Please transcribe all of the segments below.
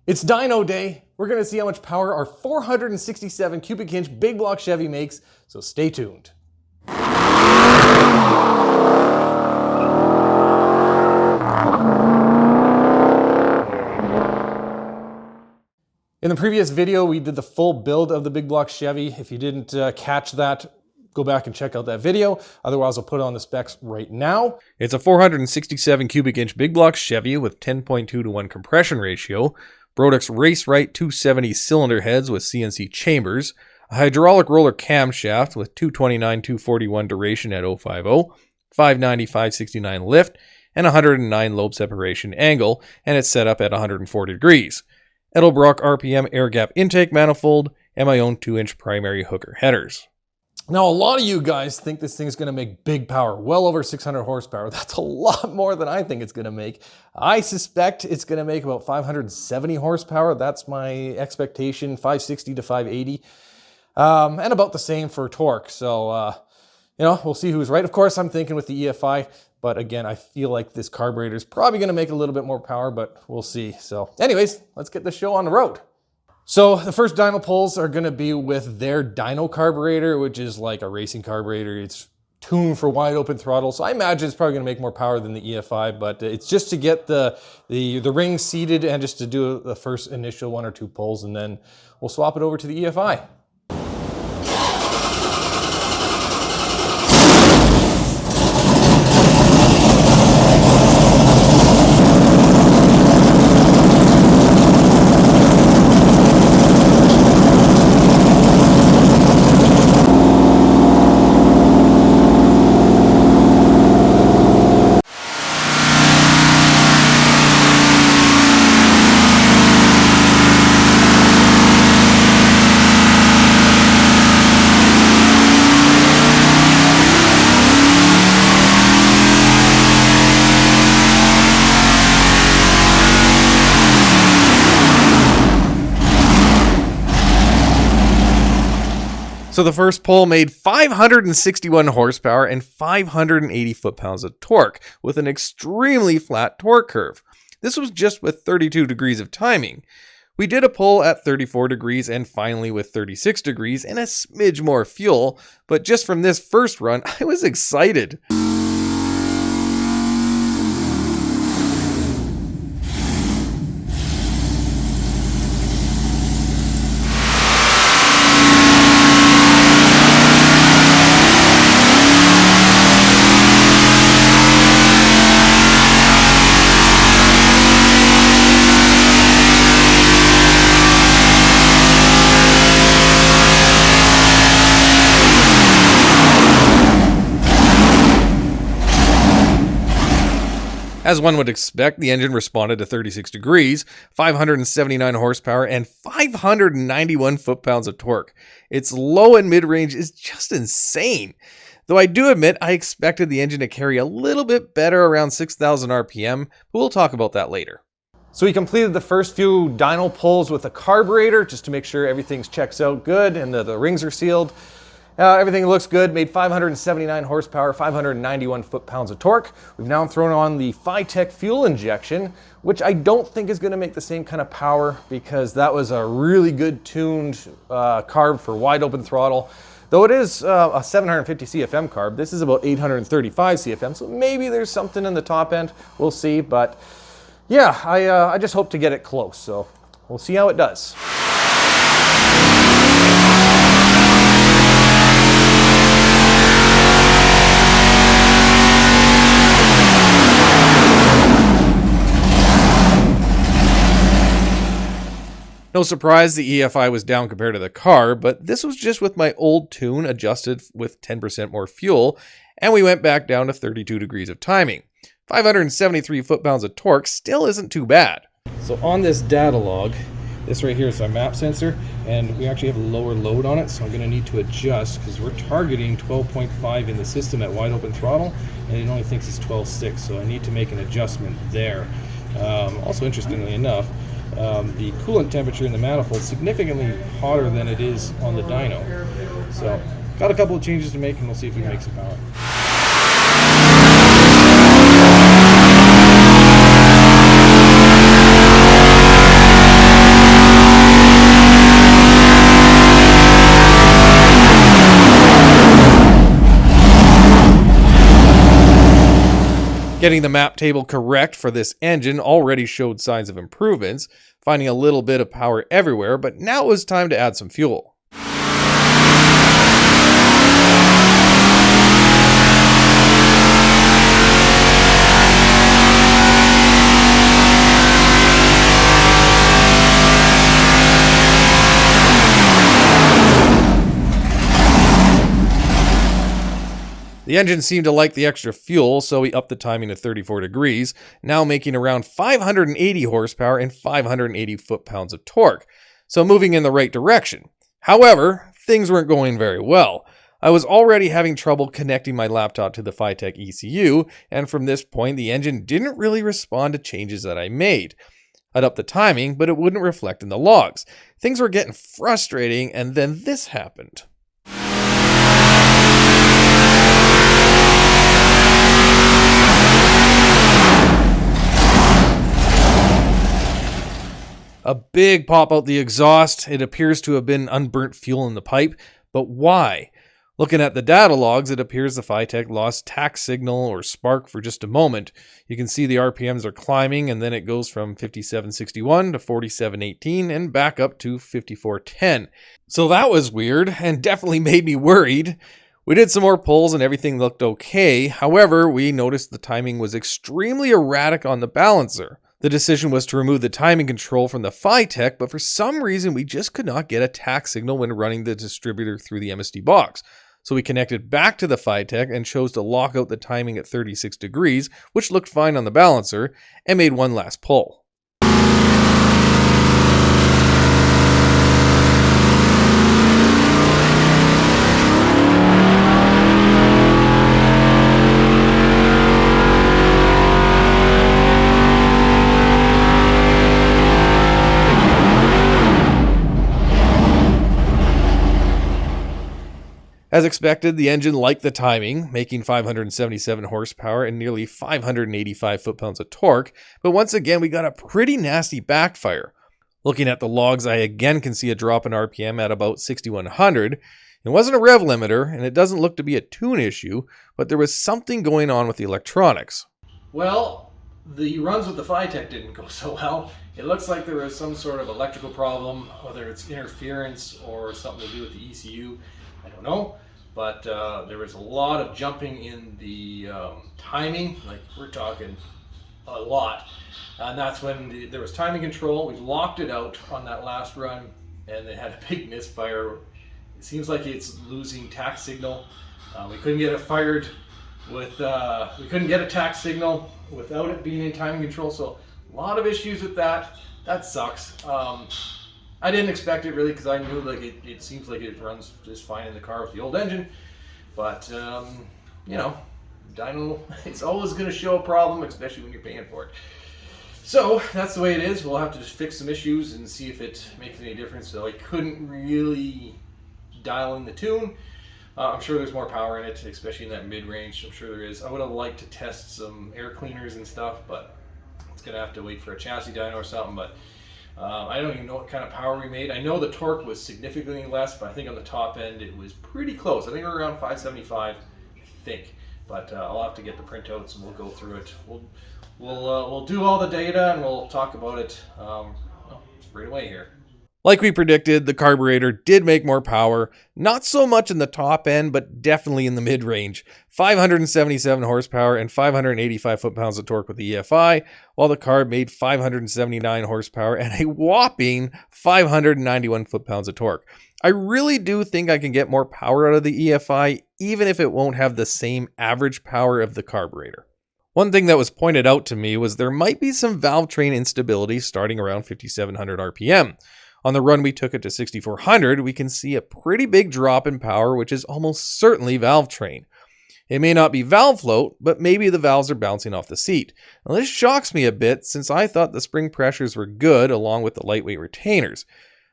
It's dyno day. We're going to see how much power our 467 cubic inch Big Block Chevy makes, so stay tuned. In the previous video, we did the full build of the Big Block Chevy. If you didn't catch that, go back and check out that video. Otherwise, I'll put on the specs right now. It's a 467 cubic inch Big Block Chevy with 10.2 to 1 compression ratio, Brodix Race Right 270 cylinder heads with CNC chambers, a hydraulic roller camshaft with 229-241 duration at 050, 590-569 lift, and 109 lobe separation angle, and it's set up at 140 degrees. Edelbrock RPM air gap intake manifold, and my own 2-inch primary hooker headers. Now, a lot of you guys think this thing's going to make big power, well over 600 horsepower. That's a lot more than I think it's going to make. I suspect it's going to make about 570 horsepower. That's my expectation, 560 to 580. And about the same for torque. So, we'll see who's right. Of course, I'm thinking with the EFI, but again, I feel like this carburetor is probably going to make a little bit more power, but we'll see. So anyways, let's get the show on the road. So the first dyno pulls are going to be with their Dyno carburetor, which is like a racing carburetor. It's tuned for wide open throttle. So I imagine it's probably going to make more power than the EFI, but it's just to get the ring seated and just to do the first initial 1 or 2 pulls, and then we'll swap it over to the EFI. So the first pull made 561 horsepower and 580 foot-pounds of torque with an extremely flat torque curve. This was just with 32 degrees of timing. We did a pull at 34 degrees and finally with 36 degrees and a smidge more fuel, but just from this first run, I was excited. As one would expect, the engine responded to 36 degrees, 579 horsepower, and 591 foot-pounds of torque. Its low and mid-range is just insane. Though I do admit I expected the engine to carry a little bit better around 6,000 RPM, but we'll talk about that later. So we completed the first few dyno pulls with the carburetor just to make sure everything checks out good and the rings are sealed. Everything looks good, made 579 horsepower, 591 foot-pounds of torque. We've now thrown on the Fitech fuel injection, which I don't think is going to make the same kind of power because that was a really good tuned carb for wide open throttle. Though it is a 750 CFM carb, this is about 835 CFM, so maybe there's something in the top end. We'll see, but yeah, I just hope to get it close, so we'll see how it does. No surprise the EFI was down compared to the car, but this was just with my old tune adjusted with 10% more fuel, and we went back down to 32 degrees of timing. 573 foot-pounds of torque still isn't too bad. So on this data log, this right here is our map sensor, and we actually have a lower load on it, so I'm going to need to adjust because we're targeting 12.5 in the system at wide open throttle, and it only thinks it's 12.6, so I need to make an adjustment there. Also, interestingly enough, the coolant temperature in the manifold is significantly hotter than it is on the dyno. So, got a couple of changes to make, and we'll see if we can make some power. Getting the map table correct for this engine already showed signs of improvements, finding a little bit of power everywhere, but now it was time to add some fuel. The engine seemed to like the extra fuel, so we upped the timing to 34 degrees, now making around 580 horsepower and 580 foot-pounds of torque, so moving in the right direction. However, things weren't going very well. I was already having trouble connecting my laptop to the Fitech ECU, and from this point the engine didn't really respond to changes that I made. I'd upped the timing, but it wouldn't reflect in the logs. Things were getting frustrating, and then this happened. A big pop out the exhaust. It appears to have been unburnt fuel in the pipe, but why? Looking at the data logs, it appears the Fitech lost tach signal or spark for just a moment. You can see the RPMs are climbing, and then it goes from 5761 to 4718 and back up to 5410. So that was weird and definitely made me worried. We did some more pulls and everything looked okay. However, we noticed the timing was extremely erratic on the balancer. The decision was to remove the timing control from the Fitech, but for some reason we just could not get a tach signal when running the distributor through the MSD box. So we connected back to the Fitech and chose to lock out the timing at 36 degrees, which looked fine on the balancer, and made one last pull. As expected, the engine liked the timing, making 577 horsepower and nearly 585 foot-pounds of torque, but once again we got a pretty nasty backfire. Looking at the logs, I again can see a drop in RPM at about 6100. It wasn't a rev limiter, and it doesn't look to be a tune issue, but there was something going on with the electronics. Well, the runs with the Fitech didn't go so well. It looks like there was some sort of electrical problem, whether it's interference or something to do with the ECU, I don't know. But there was a lot of jumping in the timing, like we're talking a lot. And that's when there was timing control. We locked it out on that last run and it had a big misfire. It seems like it's losing tach signal. We couldn't get it fired with, we couldn't get a tach signal without it being in timing control. So a lot of issues with that. That sucks. I didn't expect it really because I knew like it seems like it runs just fine in the car with the old engine, but you know, dyno, it's always going to show a problem, especially when you're paying for it. So that's the way it is. We'll have to just fix some issues and see if it makes any difference. So I couldn't really dial in the tune. I'm sure there's more power in it, especially in that mid-range. I'm sure there is. I would have liked to test some air cleaners and stuff, but it's going to have to wait for a chassis dyno or something. But I don't even know what kind of power we made. I know the torque was significantly less, but I think on the top end it was pretty close. I think we were around 575, I think. But I'll have to get the printouts and we'll go through it. We'll do all the data and we'll talk about it right away here. Like we predicted, the carburetor did make more power, not so much in the top end, but definitely in the mid-range. 577 horsepower and 585 foot-pounds of torque with the EFI, while the carb made 579 horsepower and a whopping 591 foot-pounds of torque. I really do think I can get more power out of the EFI, even if it won't have the same average power of the carburetor. One thing that was pointed out to me was there might be some valve train instability starting around 5700 RPM. On the run we took it to 6400, we can see a pretty big drop in power, which is almost certainly valve train. It may not be valve float, but maybe the valves are bouncing off the seat. Now this shocks me a bit since I thought the spring pressures were good along with the lightweight retainers.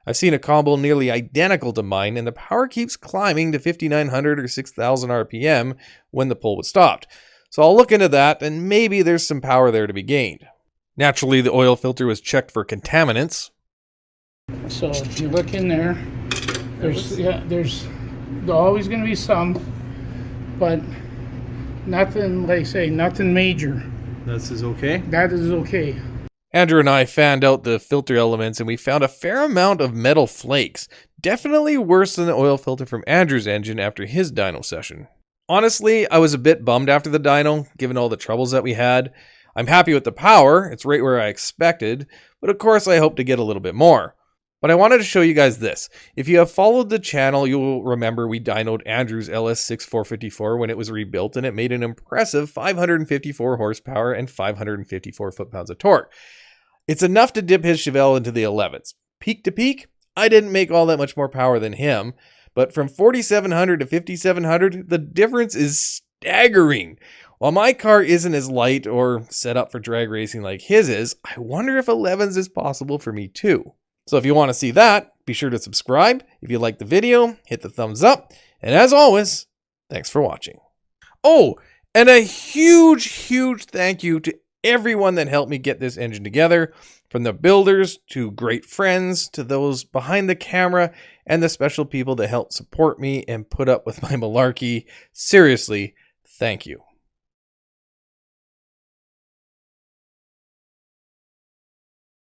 I've seen a combo nearly identical to mine and the power keeps climbing to 5900 or 6000 RPM when the pull was stopped. So I'll look into that and maybe there's some power there to be gained. Naturally, the oil filter was checked for contaminants. So if you look in there, there's always going to be some, but nothing, like I say, nothing major. This is okay? That is okay. Andrew and I fanned out the filter elements and we found a fair amount of metal flakes. Definitely worse than the oil filter from Andrew's engine after his dyno session. Honestly, I was a bit bummed after the dyno, given all the troubles that we had. I'm happy with the power, it's right where I expected, but of course I hope to get a little bit more. But I wanted to show you guys this. If you have followed the channel, you'll remember we dynoed Andrew's LS6 454 when it was rebuilt, and it made an impressive 554 horsepower and 554 foot-pounds of torque. It's enough to dip his Chevelle into the 11s. Peak to peak, I didn't make all that much more power than him, but from 4,700 to 5,700, the difference is staggering. While my car isn't as light or set up for drag racing like his is, I wonder if 11s is possible for me too. So if you want to see that, be sure to subscribe. If you like the video, hit the thumbs up. And as always, thanks for watching. Oh, and a huge thank you to everyone that helped me get this engine together, from the builders to great friends to those behind the camera and the special people that helped support me and put up with my malarkey. Seriously, thank you.